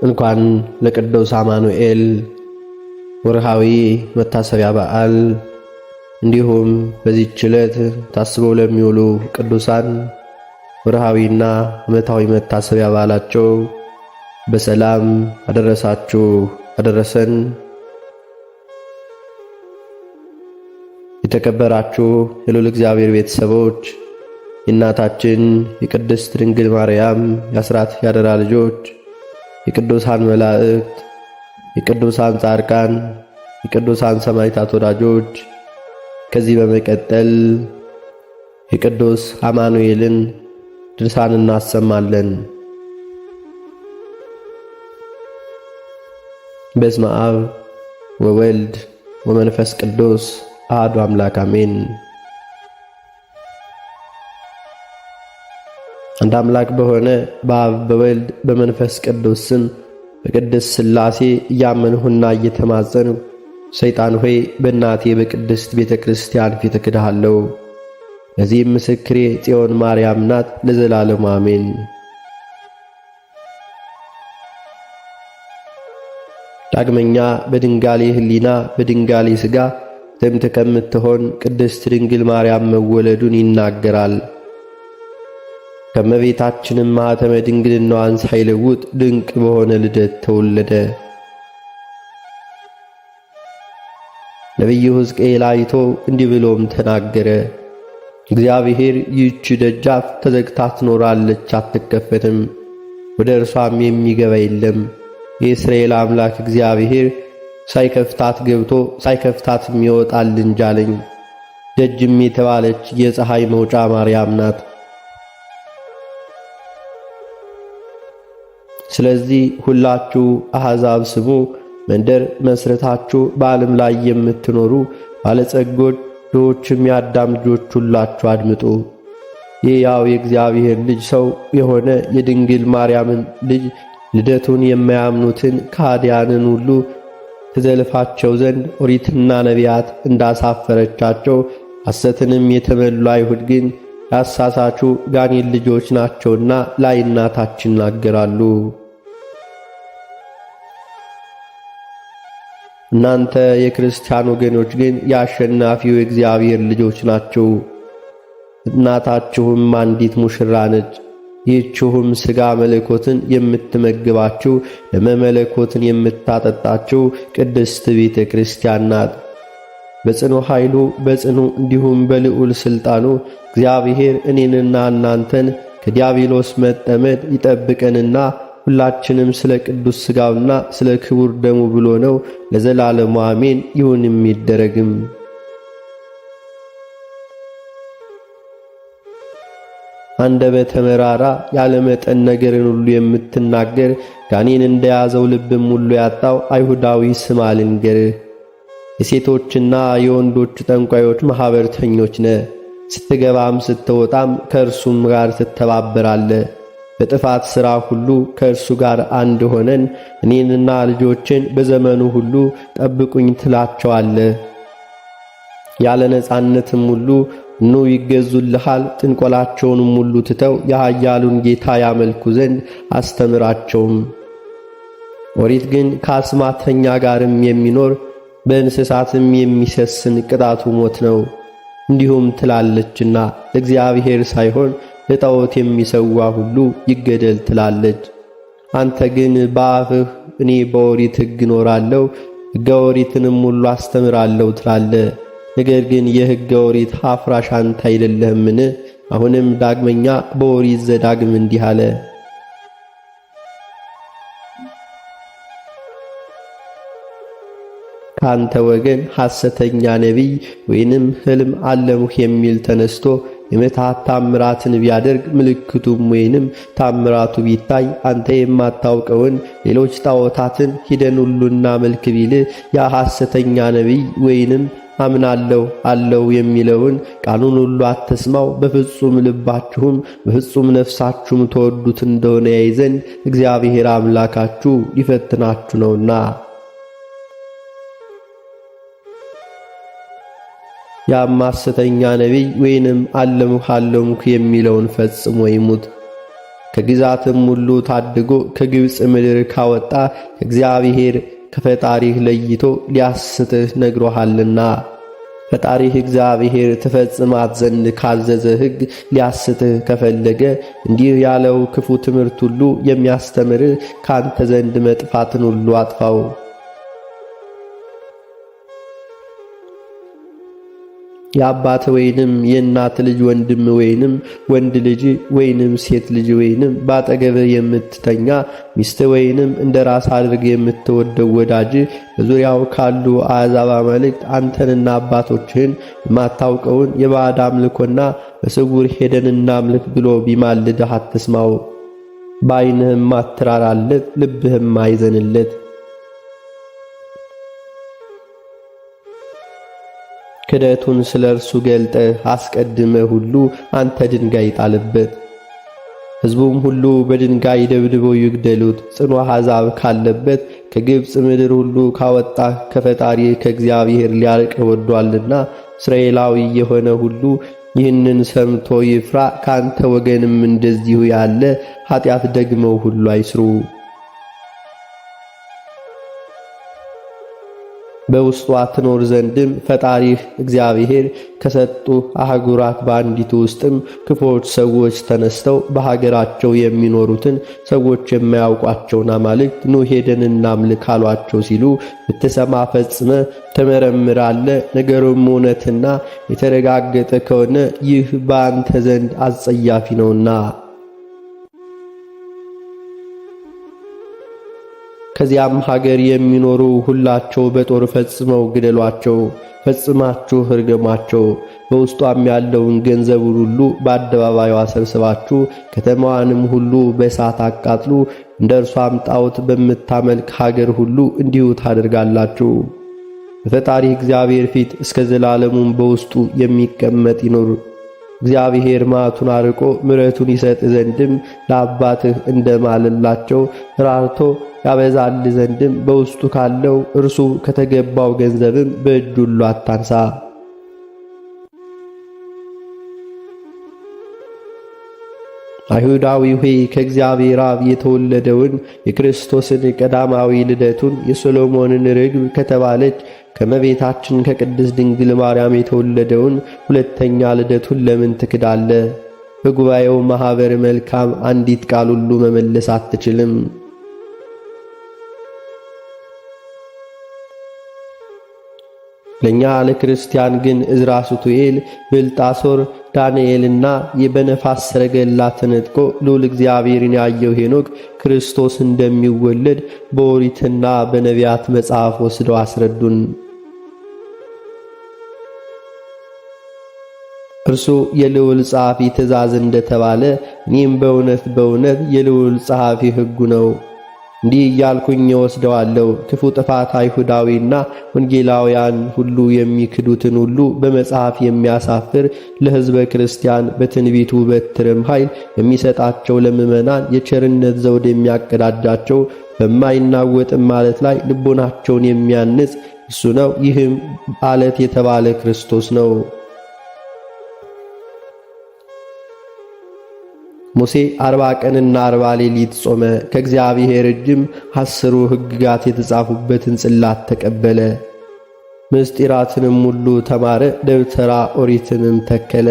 እንኳን ለቅዱስ አማኑኤል ወርሃዊ መታሰቢያ በዓል እንዲሁም በዚህች ዕለት ታስበው ለሚውሉ ቅዱሳን ወርሃዊና ዓመታዊ መታሰቢያ በዓላቸው በሰላም አደረሳችሁ አደረሰን። የተከበራችሁ የልዑል እግዚአብሔር ቤተሰቦች፣ የእናታችን የቅድስት ድንግል ማርያም የአስራት ያደራ ልጆች፣ የቅዱሳን መላእክት፣ የቅዱሳን ጻድቃን፣ የቅዱሳን ሰማዕታት ወዳጆች፣ ከዚህ በመቀጠል የቅዱስ አማኑኤልን ድርሳን እናሰማለን። በስመ አብ ወወልድ ወመንፈስ ቅዱስ አሐዱ አምላክ አሜን። አንድ አምላክ በሆነ በአብ በወልድ በመንፈስ ቅዱስ ስም በቅድስት ሥላሴ እያመንሁና እየተማጸንሁ ሰይጣን ሆይ በእናቴ በቅድስት ቤተ ክርስቲያን ፊት እክድሃለሁ። ለዚህም ምስክሬ ጽዮን ማርያም ናት፣ ለዘላለሙ አሜን። ዳግመኛ በድንጋሌ ሕሊና በድንጋሌ ሥጋ ትምት ከምትሆን ቅድስት ድንግል ማርያም መወለዱን ይናገራል። ከመቤታችንም ማኅተመ ድንግልናዋን ሳይለውጥ ድንቅ በሆነ ልደት ተወለደ። ነቢዩ ሕዝቅኤል አይቶ እንዲህ ብሎም ተናገረ። እግዚአብሔር ይህች ደጃፍ ተዘግታ ትኖራለች፣ አትከፈትም፣ ወደ እርሷም የሚገባ የለም። የእስራኤል አምላክ እግዚአብሔር ሳይከፍታት ገብቶ ሳይከፍታትም ይወጣል እንጂ አለኝ። ደጅም የተባለች የፀሐይ መውጫ ማርያም ናት። ስለዚህ ሁላችሁ አሕዛብ ስሙ፣ መንደር መስረታችሁ በዓለም ላይ የምትኖሩ ባለጸጎች ድሆችም የአዳም ልጆች ሁላችሁ አድምጡ። የሕያው የእግዚአብሔር ልጅ ሰው የሆነ የድንግል ማርያምን ልጅ ልደቱን የማያምኑትን ከሃዲያንን ሁሉ ትዘልፋቸው ዘንድ ኦሪትና ነቢያት እንዳሳፈረቻቸው ሐሰትንም የተመሉ አይሁድ ግን ያሳሳቹ ጋኔን ልጆች ናቸውና ላይና ታች ይናገራሉ። እናንተ የክርስቲያን ወገኖች ግን የአሸናፊው የእግዚአብሔር ልጆች ናችሁ። እናታችሁም አንዲት ሙሽራ ነች። ይህችሁም ሥጋ መለኮትን የምትመግባችሁ ለመመለኮትን የምታጠጣችሁ ቅድስት ቤተ ክርስቲያን ናት። በጽኑ ኃይሉ በጽኑ እንዲሁም በልዑል ሥልጣኑ እግዚአብሔር እኔንና እናንተን ከዲያብሎስ መጠመድ ይጠብቀንና ሁላችንም ስለ ቅዱስ ሥጋውና ስለ ክቡር ደሙ ብሎ ነው። ለዘላለሙ አሜን። ይሁንም ይደረግም። አንደበተ መራራ ያለ መጠን ነገርን ሁሉ የምትናገር ጋኔን እንደያዘው ልብም ሁሉ ያጣው አይሁዳዊ ስም አልንገርህ። የሴቶችና የወንዶች ጠንቋዮች ማኅበርተኞች ነ። ስትገባም ስትወጣም ከእርሱም ጋር ትተባበራለህ። በጥፋት ሥራ ሁሉ ከእርሱ ጋር አንድ ሆነን እኔንና ልጆችን በዘመኑ ሁሉ ጠብቁኝ ትላቸዋለህ። ያለ ነጻነትም ሁሉ ኑ ይገዙልሃል። ጥንቆላቸውንም ሁሉ ትተው የኃያሉን ጌታ ያመልኩ ዘንድ አስተምራቸውም። ኦሪት ግን ከአስማተኛ ጋርም የሚኖር በእንስሳትም የሚሰስን ቅጣቱ ሞት ነው እንዲሁም ትላለችና ለእግዚአብሔር ሳይሆን ለጣዖት የሚሰዋ ሁሉ ይገደል ትላለች። አንተ ግን በአፍህ እኔ በኦሪት ሕግ እኖራለሁ ሕገ ኦሪትንም ሁሉ አስተምራለሁ ትላለህ። ነገር ግን የሕገ ኦሪት አፍራሽ አንተ አይደለህምን? አሁንም ዳግመኛ በኦሪት ዘዳግም እንዲህ አለ። ካንተ ወገን ሐሰተኛ ነቢይ ወይንም ሕልም አለምሁ የሚል ተነስቶ የምትሃት ታምራትን ቢያደርግ ምልክቱም ወይንም ታምራቱ ቢታይ አንተ የማታውቀውን ሌሎች ጣዖታትን ሂደን ሁሉና መልክ ቢል ያ ሐሰተኛ ነቢይ ወይንም አምናለሁ አለው የሚለውን ቃሉን ሁሉ አትስማው። በፍጹም ልባችሁም በፍጹም ነፍሳችሁም ተወዱት እንደሆነ ያይ ዘንድ እግዚአብሔር አምላካችሁ ሊፈትናችሁ ነውና። ያም ሐሰተኛ ነቢይ ወይንም አለምሁ የሚለውን ፈጽሞ ይሙት። ከግዛትም ሁሉ ታድጎ ከግብፅ ምድር ካወጣ ከእግዚአብሔር ከፈጣሪህ ለይቶ ሊያስትህ ነግሮሃልና። ፈጣሪህ እግዚአብሔር ትፈጽማት ዘንድ ካዘዘ ሕግ ሊያስትህ ከፈለገ እንዲህ ያለው ክፉ ትምህርት ሁሉ የሚያስተምርህ ካንተ ዘንድ መጥፋትን ሁሉ አጥፋው። የአባት ወይንም የእናት ልጅ ወንድም ወይንም ወንድ ልጅ ወይንም ሴት ልጅ ወይንም ባጠገብህ የምትተኛ ሚስት ወይንም እንደ ራስ አድርገህ የምትወደው ወዳጅ በዙሪያው ካሉ አሕዛብ አማልክት አንተንና አባቶችህን የማታውቀውን የባዕድ አምልኮና በስውር ሄደን እናምልክ ብሎ ቢማልድህ አትስማው። በዓይንህም አትራራለት፣ ልብህም አይዘንለት። ክደቱን ስለ እርሱ ገልጠህ አስቀድመህ ሁሉ አንተ ድንጋይ ጣልበት። ሕዝቡም ሁሉ በድንጋይ ደብድበው ይግደሉት። ጽኑ አሕዛብ ካለበት ከግብፅ ምድር ሁሉ ካወጣህ ከፈጣሪ ከእግዚአብሔር ሊያርቅህ ወዷልና እስራኤላዊ የሆነ ሁሉ ይህንን ሰምቶ ይፍራ። ካንተ ወገንም እንደዚሁ ያለ ኃጢአት ደግመው ሁሉ አይስሩ። በውስጧ ትኖር ዘንድም ፈጣሪህ እግዚአብሔር ከሰጡ አህጉራት በአንዲቱ ውስጥም ክፉዎች ሰዎች ተነስተው በሀገራቸው የሚኖሩትን ሰዎች የማያውቋቸውን አማልክት ኑ ሄደን እናምልክ አሏቸው ሲሉ ብትሰማ ፈጽመ ተመረምራለ። ነገሩም እውነትና የተረጋገጠ ከሆነ ይህ በአንተ ዘንድ አስጸያፊ ነውና። ከዚያም ሀገር የሚኖሩ ሁላቸው በጦር ፈጽመው ግደሏቸው፣ ፈጽማችሁ እርገሟቸው። በውስጧም ያለውን ገንዘቡን ሁሉ በአደባባዩ ሰብስባችሁ ከተማዋንም ሁሉ በእሳት አቃጥሉ። እንደ እርሷም ጣዖት በምታመልክ ሀገር ሁሉ እንዲሁ ታደርጋላችሁ። በፈጣሪ እግዚአብሔር ፊት እስከ ዘላለሙም በውስጡ የሚቀመጥ ይኑር። እግዚአብሔር መዓቱን አርቆ ምሕረቱን ይሰጥ ዘንድም ለአባትህ እንደማለላቸው ራርቶ ያበዛል ዘንድም በውስጡ ካለው እርሱ ከተገባው ገንዘብም በእጁ ሁሉ አታንሳ። አይሁዳዊ ሆይ ከእግዚአብሔር አብ የተወለደውን የክርስቶስን ቀዳማዊ ልደቱን የሶሎሞንን ርግብ ከተባለች ከመቤታችን ከቅድስት ድንግል ማርያም የተወለደውን ሁለተኛ ልደቱን ለምን ትክዳለ? በጉባኤው ማኅበር መልካም አንዲት ቃል ሁሉ መመለስ አትችልም። ለኛ ለክርስቲያን ግን ዕዝራ፣ ሱቱኤል፣ ብልጣሶር፣ ዳንኤልና በነፋስ ሰረገላ ተነጥቆ ልዑል እግዚአብሔርን ያየው ሄኖክ ክርስቶስ እንደሚወለድ በኦሪትና በነቢያት መጽሐፍ ወስደው አስረዱን። እርሱ የልዑል ጸሐፊ ትእዛዝ እንደተባለ እኔም በእውነት በእውነት የልዑል ጸሐፊ ሕጉ ነው። እንዲህ እያልኩኝ ወስደዋለሁ። ክፉ ጥፋት አይሁዳዊና ወንጌላውያን ሁሉ የሚክዱትን ሁሉ በመጽሐፍ የሚያሳፍር ለሕዝበ ክርስቲያን በትንቢቱ በትርም ኃይል የሚሰጣቸው ለምእመናን የቸርነት ዘውድ የሚያቀዳጃቸው በማይናወጥም ማለት ላይ ልቦናቸውን የሚያንጽ እሱ ነው። ይህም አለት የተባለ ክርስቶስ ነው። ሙሴ 40 ቀንና 40 ሌሊት ጾመ። ከእግዚአብሔር እጅም 10 ሕግጋት የተጻፉበትን ጽላት ተቀበለ። ምስጢራትንም ሁሉ ተማረ። ደብተራ ኦሪትንም ተከለ።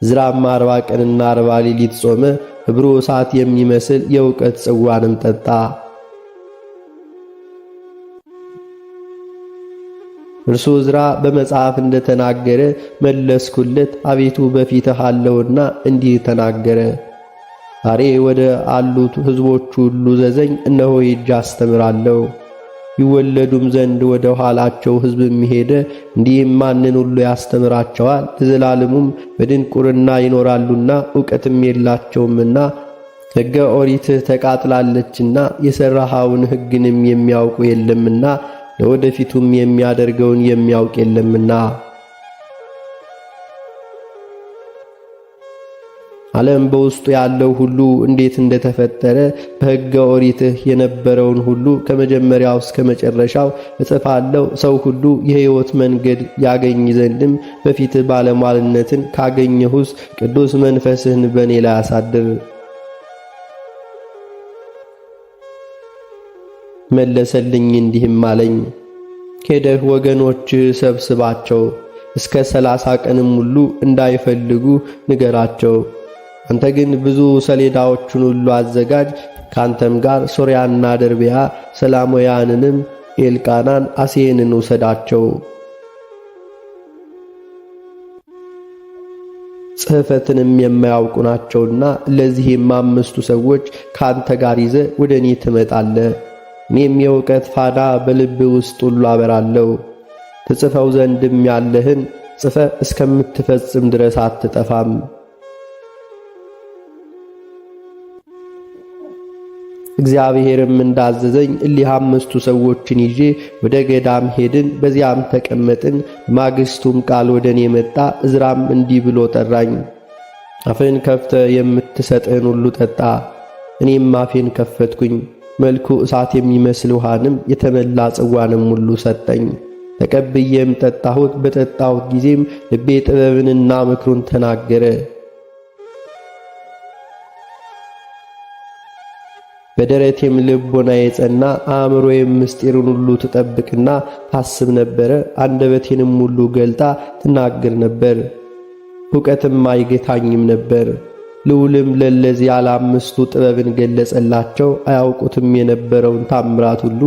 ዕዝራም 40 ቀንና 40 ሌሊት ጾመ። ሕብሩ እሳት የሚመስል የእውቀት ጽዋንም ጠጣ። እርሱ ዕዝራ በመጽሐፍ እንደተናገረ መለስኩለት። አቤቱ በፊትህ አለውና እንዲህ ተናገረ። ዛሬ ወደ አሉት ሕዝቦች ሁሉ ዘዘኝ፣ እነሆ ሄጄ አስተምራለሁ። ይወለዱም ዘንድ ወደ ኋላቸው ሕዝብም ሄደ፣ እንዲህም ማንን ሁሉ ያስተምራቸዋል። ለዘላለሙም በድንቁርና ይኖራሉና ዕውቀትም የላቸውምና ሕገ ኦሪትህ ተቃጥላለችና የሠራኸውን ሕግንም የሚያውቁ የለምና ለወደፊቱም የሚያደርገውን የሚያውቅ የለምና። ዓለም በውስጡ ያለው ሁሉ እንዴት እንደተፈጠረ በሕገ ኦሪትህ የነበረውን ሁሉ ከመጀመሪያው እስከ መጨረሻው እጽፋለሁ። ሰው ሁሉ የሕይወት መንገድ ያገኝ ዘንድም በፊትህ ባለሟልነትን ካገኘሁስ ቅዱስ መንፈስህን በእኔ ላይ አሳድር። መለሰልኝ እንዲህም አለኝ፣ ሄደህ ወገኖችህ ሰብስባቸው፣ እስከ 30 ቀንም ሁሉ እንዳይፈልጉ ንገራቸው። አንተ ግን ብዙ ሰሌዳዎችን ሁሉ አዘጋጅ፣ ካንተም ጋር ሶርያና ደርቢያ ሰላሞያንንም ኤልቃናን አሴንን ውሰዳቸው። ጽሕፈትንም የማያውቁ ናቸውና ለዚህም 5 ሰዎች ካንተ ጋር ይዘ ወደ እኔ ትመጣለህ። እኔም የእውቀት ፋና በልብ ውስጥ ሁሉ አበራለሁ። ትጽፈው ዘንድም ያለህን ጽፈ እስከምትፈጽም ድረስ አትጠፋም። እግዚአብሔርም እንዳዘዘኝ እሊህ 5ቱ ሰዎችን ይዤ ወደ ገዳም ሄድን። በዚያም ተቀመጥን። ማግስቱም ቃል ወደ እኔ መጣ። ዕዝራም እንዲህ ብሎ ጠራኝ። አፍን ከፍተ የምትሰጥህን ሁሉ ጠጣ። እኔም አፌን ከፈትኩኝ። መልኩ እሳት የሚመስል ውሃንም የተመላ ጽዋንም ሁሉ ሰጠኝ። ተቀብዬም ጠጣሁት። በጠጣሁት ጊዜም ልቤ ጥበብንና ምክሩን ተናገረ። በደረቴም ልቦና የጸና አእምሮዬም ምስጢርን ሁሉ ትጠብቅና ታስብ ነበረ። አንደበቴንም ሁሉ ገልጣ ትናገር ነበር። ዕውቀትም አይገታኝም ነበር። ልዑልም ለእነዚያ ለ5ቱ ጥበብን ገለጸላቸው። አያውቁትም የነበረውን ታምራት ሁሉ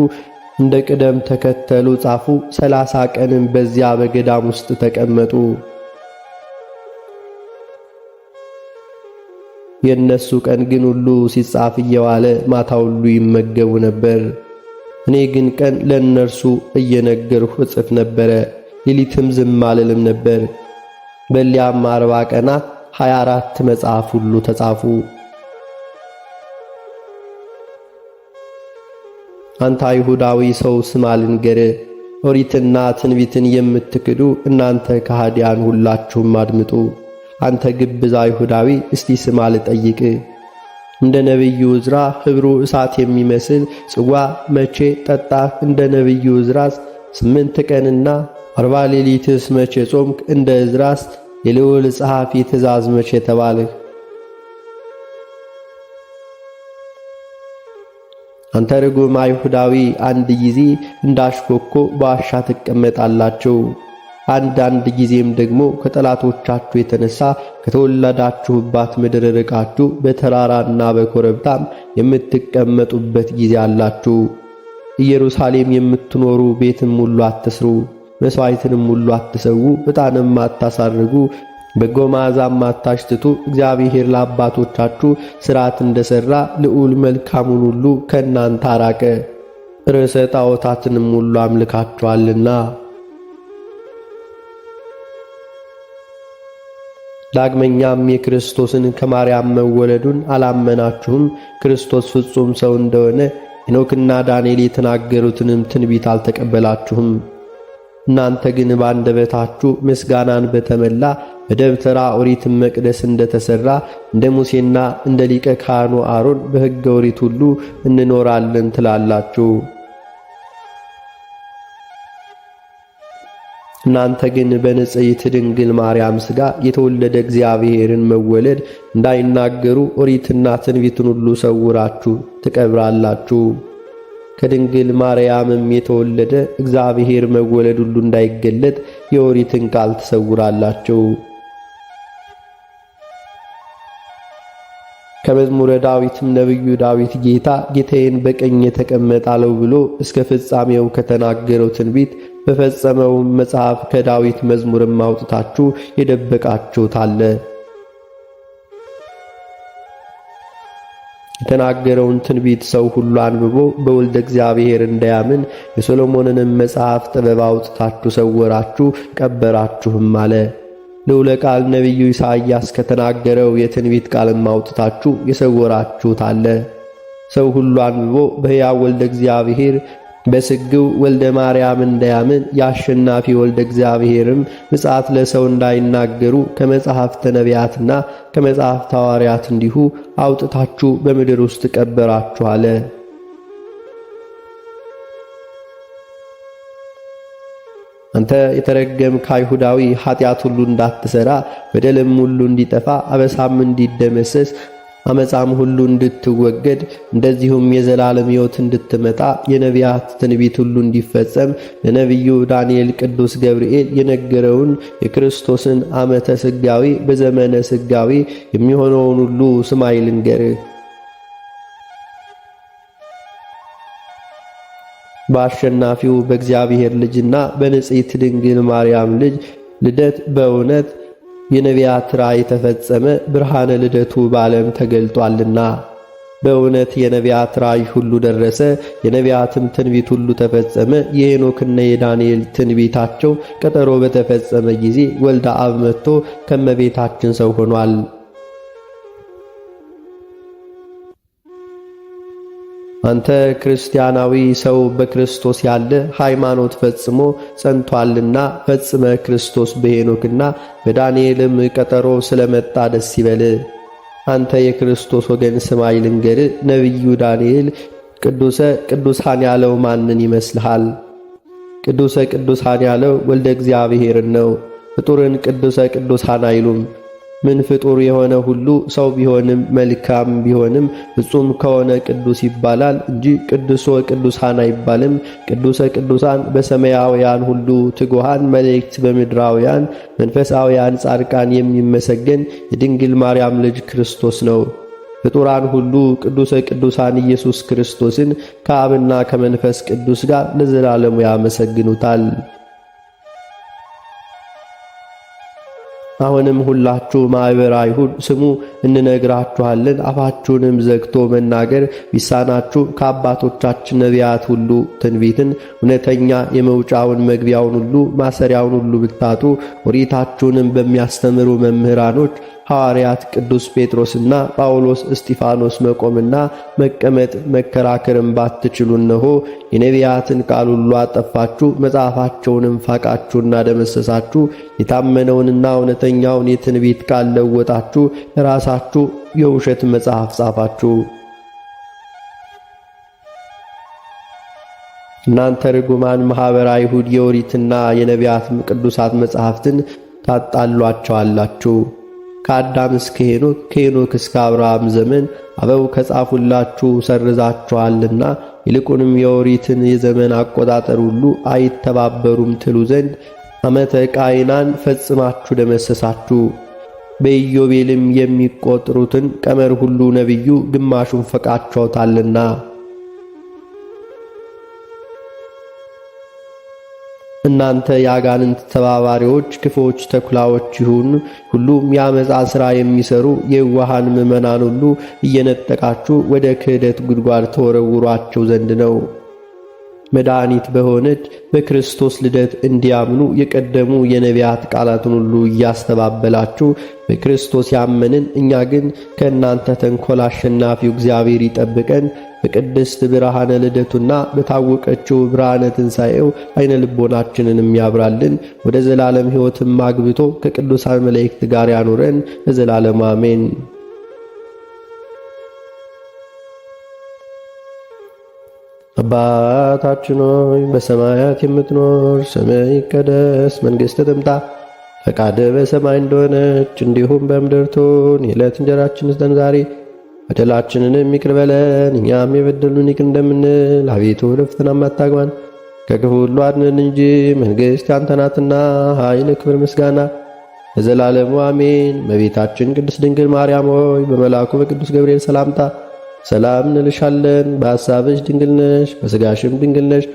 እንደ ቅደም ተከተሉ ጻፉ። 30 ቀንም በዚያ በገዳም ውስጥ ተቀመጡ። የነሱ ቀን ግን ሁሉ ሲጻፍ እየዋለ ማታ ሁሉ ይመገቡ ነበር። እኔ ግን ቀን ለእነርሱ እየነገርሁ እጽፍ ነበረ፣ ሌሊትም ዝም አልልም ነበር። በሊያም 40 ቀናት 24 መጽሐፍ ሁሉ ተጻፉ። አንተ አይሁዳዊ ሰው ስማ ልንገርህ፣ ኦሪትና ትንቢትን የምትክዱ እናንተ ከሃዲያን ሁላችሁም አድምጡ። አንተ ግብዝ አይሁዳዊ እስቲ ስማ ልጠይቅ። እንደ ነቢዩ ዕዝራ ኅብሩ እሳት የሚመስል ጽዋ መቼ ጠጣህ? እንደ ነቢዩ ዕዝራስ 8 ቀንና 40 ሌሊትስ መቼ ጾምክ? እንደ ዕዝራስ የልዑል ጸሐፊ ትእዛዝ መቼ ተባልህ? አንተ ርጉም አይሁዳዊ አንድ ጊዜ እንዳሽኮኮ በዋሻ ትቀመጣላችሁ፣ አንዳንድ ጊዜም ደግሞ ከጠላቶቻችሁ የተነሳ ከተወለዳችሁባት ምድር ርቃችሁ በተራራና በኮረብታም የምትቀመጡበት ጊዜ አላችሁ። ኢየሩሳሌም የምትኖሩ ቤትም ሁሉ አትስሩ፣ መሥዋዕትንም ሁሉ አትሰዉ፣ ዕጣንም አታሳርጉ፣ በጎ መዓዛም አታሽትቱ። እግዚአብሔር ለአባቶቻችሁ ሥርዓት እንደሠራ ልዑል መልካሙን ሁሉ ከእናንተ አራቀ፣ ርዕሰ ጣዖታትንም ሁሉ አምልካችኋልና። ዳግመኛም የክርስቶስን ከማርያም መወለዱን አላመናችሁም። ክርስቶስ ፍጹም ሰው እንደሆነ ሄኖክና ዳንኤል የተናገሩትንም ትንቢት አልተቀበላችሁም። እናንተ ግን በአንደበታችሁ ምስጋናን በተመላ በደብተራ ኦሪትም መቅደስ እንደተሠራ እንደ ሙሴና እንደ ሊቀ ካህኑ አሮን በሕገ ኦሪት ሁሉ እንኖራለን ትላላችሁ። እናንተ ግን በንጽሕት ድንግል ማርያም ሥጋ የተወለደ እግዚአብሔርን መወለድ እንዳይናገሩ ኦሪትና ትንቢትን ሁሉ ሰውራችሁ ትቀብራላችሁ። ከድንግል ማርያምም የተወለደ እግዚአብሔር መወለድ ሁሉ እንዳይገለጥ የኦሪትን ቃል ትሰውራላችሁ። ከመዝሙረ ዳዊትም ነቢዩ ዳዊት ጌታ ጌታዬን በቀኝ ተቀመጥ አለው ብሎ እስከ ፍጻሜው ከተናገረው ትንቢት በፈጸመውም መጽሐፍ ከዳዊት መዝሙርም አውጥታችሁ የደበቃችሁት አለ። የተናገረውን ትንቢት ሰው ሁሉ አንብቦ በወልደ እግዚአብሔር እንዳያምን የሶሎሞንንም መጽሐፍ ጥበብ አውጥታችሁ ሰወራችሁ ቀበራችሁም አለ። ልዑለ ቃል ነቢዩ ኢሳይያስ ከተናገረው የትንቢት ቃልም አውጥታችሁ የሰወራችሁት አለ። ሰው ሁሉ አንብቦ በሕያው ወልደ እግዚአብሔር በስግው ወልደ ማርያም እንዳያምን የአሸናፊ ወልደ እግዚአብሔርም ምጽአት ለሰው እንዳይናገሩ ከመጽሐፍተ ነቢያትና ከመጽሐፍተ ሐዋርያት እንዲሁ አውጥታችሁ በምድር ውስጥ ቀበራችሁ አለ። አንተ የተረገምክ አይሁዳዊ ኃጢአት ሁሉ እንዳትሠራ በደልም ሁሉ እንዲጠፋ አበሳም እንዲደመሰስ አመፃም ሁሉ እንድትወገድ እንደዚሁም የዘላለም ሕይወት እንድትመጣ የነቢያት ትንቢት ሁሉ እንዲፈጸም ለነቢዩ ዳንኤል ቅዱስ ገብርኤል የነገረውን የክርስቶስን ዓመተ ሥጋዌ በዘመነ ሥጋዌ የሚሆነውን ሁሉ ስማይ ልንገርህ። በአሸናፊው በእግዚአብሔር ልጅና በንጽሕት ድንግል ማርያም ልጅ ልደት በእውነት የነቢያት ራእይ ተፈጸመ፣ ብርሃነ ልደቱ በዓለም ተገልጧልና። በእውነት የነቢያት ራእይ ሁሉ ደረሰ፣ የነቢያትም ትንቢት ሁሉ ተፈጸመ። የሄኖክና የዳንኤል ትንቢታቸው ቀጠሮ በተፈጸመ ጊዜ ወልደ አብ መጥቶ ከመቤታችን ሰው ሆኗል። አንተ ክርስቲያናዊ ሰው በክርስቶስ ያለ ሃይማኖት ፈጽሞ ጸንቷልና ፈጽመ ክርስቶስ በሄኖክና በዳንኤልም ቀጠሮ ስለመጣ ደስ ይበል። አንተ የክርስቶስ ወገን ስማይ ልንገር። ነቢዩ ዳንኤል ቅዱሰ ቅዱሳን ያለው ማንን ይመስልሃል? ቅዱሰ ቅዱሳን ያለው ወልደ እግዚአብሔርን ነው። ፍጡርን ቅዱሰ ቅዱሳን አይሉም። ምን ፍጡር የሆነ ሁሉ ሰው ቢሆንም መልካም ቢሆንም ፍጹም ከሆነ ቅዱስ ይባላል እንጂ ቅዱሶ ቅዱሳን አይባልም። ቅዱሰ ቅዱሳን በሰማያውያን ሁሉ ትጉሃን መላእክት፣ በምድራውያን መንፈሳውያን ጻድቃን የሚመሰገን የድንግል ማርያም ልጅ ክርስቶስ ነው። ፍጡራን ሁሉ ቅዱሰ ቅዱሳን ኢየሱስ ክርስቶስን ከአብና ከመንፈስ ቅዱስ ጋር ለዘላለሙ ያመሰግኑታል። አሁንም ሁላችሁ ማኅበረ አይሁድ ስሙ፣ እንነግራችኋለን። አፋችሁንም ዘግቶ መናገር ቢሳናችሁ ከአባቶቻችን ነቢያት ሁሉ ትንቢትን እውነተኛ የመውጫውን መግቢያውን ሁሉ ማሰሪያውን ሁሉ ብታጡ ኦሪታችሁንም በሚያስተምሩ መምህራኖች ሐዋርያት ቅዱስ ጴጥሮስና ጳውሎስ እስጢፋኖስ መቆምና መቀመጥ መከራከርም ባትችሉ እነሆ የነቢያትን ቃል ሁሉ አጠፋችሁ፣ መጽሐፋቸውንም ፋቃችሁና ደመሰሳችሁ፣ የታመነውንና እውነተኛውን የትንቢት ቃል ለወጣችሁ፣ ለራሳችሁ የውሸት መጽሐፍ ጻፋችሁ። እናንተ ርጉማን ማኅበረ አይሁድ የኦሪትና የነቢያት ቅዱሳት መጽሐፍትን ታጣሏቸዋላችሁ። ከአዳም እስከ ሄኖክ ከሄኖክ እስከ አብርሃም ዘመን አበው ከጻፉላችሁ ሰርዛችኋልና ይልቁንም የኦሪትን የዘመን አቆጣጠር ሁሉ አይተባበሩም ትሉ ዘንድ ዓመተ ቃይናን ፈጽማችሁ ደመሰሳችሁ። በኢዮቤልም የሚቆጥሩትን ቀመር ሁሉ ነቢዩ ግማሹን ፈቃቸውታልና። እናንተ የአጋንንት ተባባሪዎች ክፎች ተኩላዎች ይሁን ሁሉም የአመፃ ሥራ የሚሰሩ የዋሃን ምዕመናን ሁሉ እየነጠቃችሁ ወደ ክህደት ጉድጓድ ተወረውሯቸው ዘንድ ነው። መድኃኒት በሆነች በክርስቶስ ልደት እንዲያምኑ የቀደሙ የነቢያት ቃላትን ሁሉ እያስተባበላችሁ በክርስቶስ ያመንን እኛ ግን ከእናንተ ተንኰል አሸናፊው እግዚአብሔር ይጠብቀን። በቅድስት ብርሃነ ልደቱና በታወቀችው ብርሃነ ትንሣኤው አይነ ልቦናችንንም ያብራልን። ወደ ዘላለም ሕይወትም አግብቶ ከቅዱሳን መላእክት ጋር ያኑረን ለዘላለም አሜን። አባታችን ሆይ በሰማያት የምትኖር፣ ስምህ ይቀደስ፣ መንግሥትህ ትምጣ፣ ፈቃድህ በሰማይ እንደሆነች እንዲሁም በምድር ትሁን። የዕለት እንጀራችንን ስጠን ዛሬ፣ በደላችንንም ይቅር በለን እኛም የበደሉንን ይቅር እንደምንል። አቤቱ ወደ ፈተናም አታግባን ከክፉ ሁሉ አድነን እንጂ መንግሥት ያንተ ናትና፣ ኃይል፣ ክብር፣ ምስጋና ለዘላለሙ አሜን። እመቤታችን ቅድስት ድንግል ማርያም ሆይ በመልአኩ በቅዱስ ገብርኤል ሰላምታ ሰላም እንልሻለን። በሐሳብሽ ድንግል ነሽ፣ በሥጋሽም ድንግል ነሽ።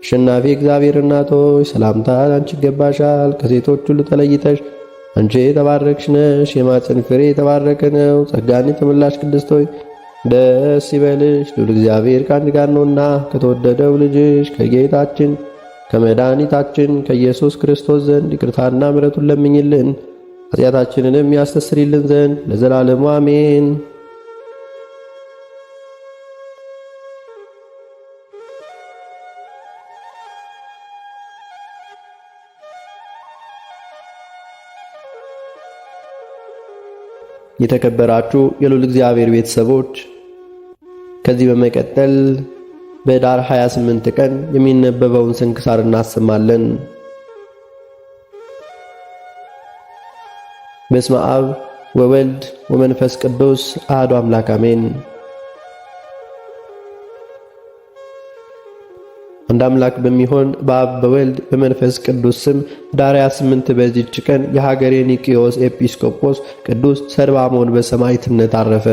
አሸናፊ እግዚአብሔር እናት ሆይ ሰላምታ አንቺ ይገባሻል። ከሴቶች ሁሉ ተለይተሽ አንቺ የተባረክሽ ነሽ፣ የማኅፀንሽ ፍሬ የተባረከ ነው። ጸጋን የተመላሽ ቅድስት ሆይ ደስ ይበልሽ፣ ልዑል እግዚአብሔር ከአንቺ ጋር ነውና ከተወደደው ልጅሽ ከጌታችን ከመድኃኒታችን ከኢየሱስ ክርስቶስ ዘንድ ይቅርታና ምሕረቱን ለምኝልን ኃጢአታችንንም ያስተሰርይልን ዘንድ ለዘላለሙ አሜን። የተከበራችሁ የልዑል እግዚአብሔር ቤተሰቦች ከዚህ በመቀጠል በኅዳር 28 ቀን የሚነበበውን ስንክሳር እናሰማለን። በስመ አብ ወወልድ ወመንፈስ ቅዱስ አሐዱ አምላክ አሜን። አንድ አምላክ በሚሆን በአብ በወልድ በመንፈስ ቅዱስ ስም ኅዳር 28 በዚህች ቀን የሀገሬ ኒቅዮስ ኤጲስቆጶስ ቅዱስ ሰርባሞን በሰማዕትነት አረፈ።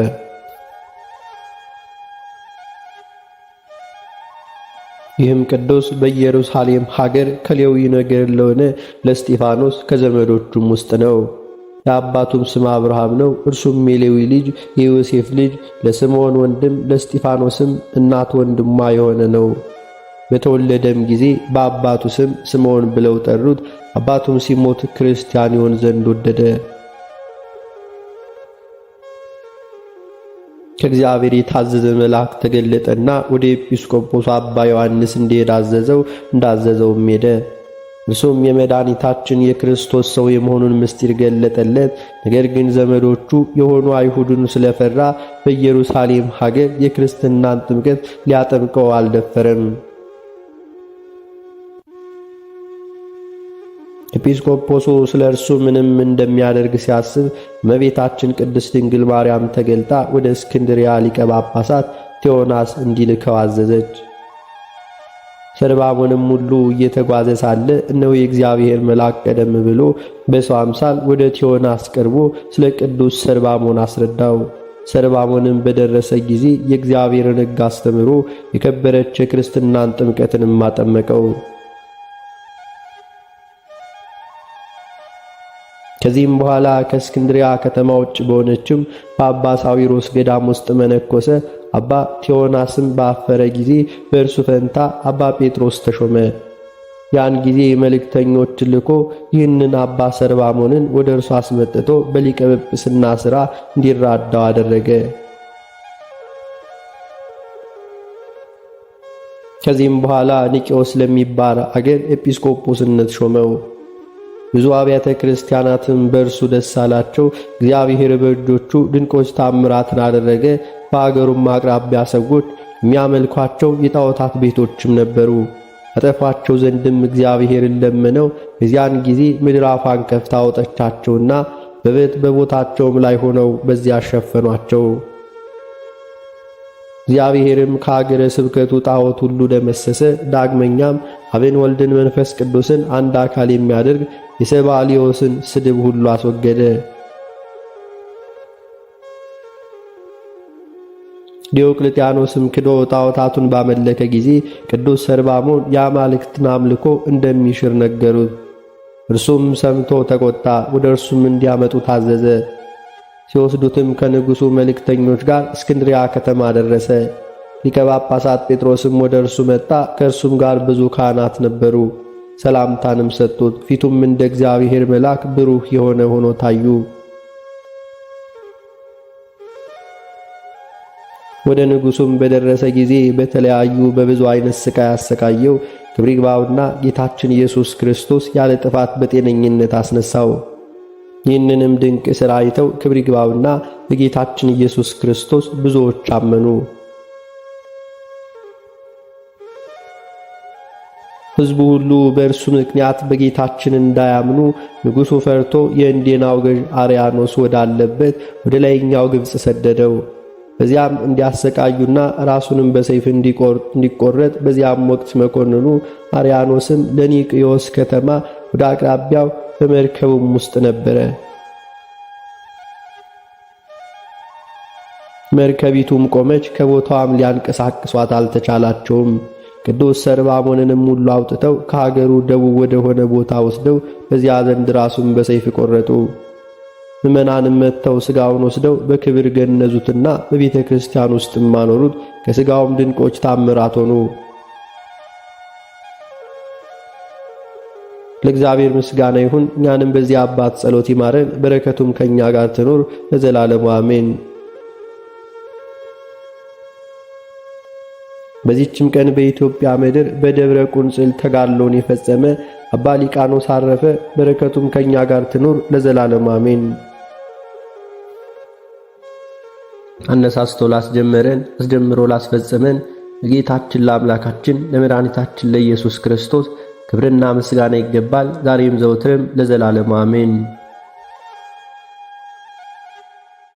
ይህም ቅዱስ በኢየሩሳሌም ሀገር ከሌዊ ነገድ ለሆነ ለእስጢፋኖስ ከዘመዶቹም ውስጥ ነው። የአባቱም ስም አብርሃም ነው። እርሱም የሌዊ ልጅ የዮሴፍ ልጅ ለስምዖን ወንድም ለእስጢፋኖስም እናት ወንድሟ የሆነ ነው። በተወለደም ጊዜ በአባቱ ስም ስምዖን ብለው ጠሩት። አባቱም ሲሞት ክርስቲያን ይሆን ዘንድ ወደደ። ከእግዚአብሔር የታዘዘ መልአክ ተገለጠና ወደ ኤጲስቆጶሱ አባ ዮሐንስ እንዲሄድ አዘዘው። እንዳዘዘውም ሄደ። እርሱም የመድኃኒታችን የክርስቶስ ሰው የመሆኑን ምስጢር ገለጠለት። ነገር ግን ዘመዶቹ የሆኑ አይሁድን ስለፈራ በኢየሩሳሌም ሀገር የክርስትናን ጥምቀት ሊያጠምቀው አልደፈረም። ኤጲስቆጶሱ ስለ እርሱ ምንም እንደሚያደርግ ሲያስብ እመቤታችን ቅድስት ድንግል ማርያም ተገልጣ ወደ እስክንድርያ ሊቀ ጳጳሳት ቴዎናስ እንዲልከው አዘዘች። ሰርባሞንም ሁሉ እየተጓዘ ሳለ እነሆ የእግዚአብሔር መልአክ ቀደም ብሎ በሰው አምሳል ወደ ቴዎናስ ቀርቦ ስለ ቅዱስ ሰርባሞን አስረዳው። ሰርባሞንም በደረሰ ጊዜ የእግዚአብሔርን ሕግ አስተምሮ የከበረች የክርስትናን ጥምቀትንም አጠመቀው። ከዚህም በኋላ ከእስክንድሪያ ከተማ ውጭ በሆነችም በአባ ሳዊሮስ ገዳም ውስጥ መነኮሰ። አባ ቴዎናስም ባፈረ ጊዜ በእርሱ ፈንታ አባ ጴጥሮስ ተሾመ። ያን ጊዜ መልእክተኞች ልኮ ይህንን አባ ሰርባሞንን ወደ እርሱ አስመጥቶ በሊቀ ጵጵስና ሥራ እንዲራዳው አደረገ። ከዚህም በኋላ ኒቅዮስ ለሚባል አገር ኤጲስቆጶስነት ሾመው። ብዙ አብያተ ክርስቲያናትም በእርሱ ደስ አላቸው። እግዚአብሔር በእጆቹ ድንቆች ታምራትን አደረገ። በአገሩም አቅራቢያ ሰዎች የሚያመልኳቸው የጣዖታት ቤቶችም ነበሩ። አጠፋቸው ዘንድም እግዚአብሔርን ለመነው። በዚያን ጊዜ ምድር አፏን ከፍታ አወጣቻቸውና በቦታቸውም ላይ ሆነው በዚያ ሸፈኗቸው። እግዚአብሔርም ከአገረ ስብከቱ ጣዖት ሁሉ ደመሰሰ። ዳግመኛም አብን ወልድን መንፈስ ቅዱስን አንድ አካል የሚያደርግ የሰባልዮስን ስድብ ሁሉ አስወገደ። ዲዮቅልጥያኖስም ክዶ ጣዖታቱን ባመለከ ጊዜ ቅዱስ ሰርባሞን የአማልክትን አምልኮ እንደሚሽር ነገሩት። እርሱም ሰምቶ ተቆጣ። ወደ እርሱም እንዲያመጡ ታዘዘ። ሲወስዱትም ከንጉሡ መልእክተኞች ጋር እስክንድሪያ ከተማ ደረሰ። ሊቀ ጳጳሳት ጴጥሮስም ወደ እርሱ መጣ። ከእርሱም ጋር ብዙ ካህናት ነበሩ። ሰላምታንም ሰጡት። ፊቱም እንደ እግዚአብሔር መልአክ ብሩህ የሆነ ሆኖ ታዩ። ወደ ንጉሡም በደረሰ ጊዜ በተለያዩ በብዙ አይነት ሥቃይ አሰቃየው። ክብር ይግባውና ጌታችን ኢየሱስ ክርስቶስ ያለ ጥፋት በጤነኝነት አስነሳው። ይህንንም ድንቅ ሥራ አይተው ክብር ይግባውና በጌታችን ኢየሱስ ክርስቶስ ብዙዎች አመኑ። ሕዝቡ ሁሉ በእርሱ ምክንያት በጌታችን እንዳያምኑ ንጉሡ ፈርቶ የእንዴናው ገዥ አርያኖስ ወዳለበት ወደ ላይኛው ግብጽ ሰደደው። በዚያም እንዲያሰቃዩና ራሱንም በሰይፍ እንዲቆረጥ በዚያም ወቅት መኮንኑ አርያኖስም ለኒቅዮስ ከተማ ወደ አቅራቢያው በመርከቡም ውስጥ ነበረ። መርከቢቱም ቆመች። ከቦታዋም ሊያንቀሳቅሷት አልተቻላቸውም። ቅዱስ ሰርባሞንንም ሁሉ አውጥተው ከሀገሩ ደቡብ ወደ ሆነ ቦታ ወስደው በዚያ ዘንድ ራሱን በሰይፍ ቆረጡ። ምዕመናንም መጥተው ሥጋውን ወስደው በክብር ገነዙትና በቤተ ክርስቲያን ውስጥም አኖሩት። ከሥጋውም ድንቆች ታምራት ሆኑ። ለእግዚአብሔር ምስጋና ይሁን። እኛንም በዚህ አባት ጸሎት ይማረን፣ በረከቱም ከኛ ጋር ትኑር ለዘላለሙ አሜን። በዚህችም ቀን በኢትዮጵያ ምድር በደብረ ቁንጽል ተጋድሎን የፈጸመ አባ ሊቃኖስ አረፈ። በረከቱም ከኛ ጋር ትኑር ለዘላለሙ አሜን። አነሳስቶ ላስጀመረን አስጀምሮ ላስፈጸመን ለጌታችን ለአምላካችን ለመድኃኒታችን ለኢየሱስ ክርስቶስ ክብርና ምስጋና ይገባል፣ ዛሬም ዘወትርም ለዘላለሙ አሜን።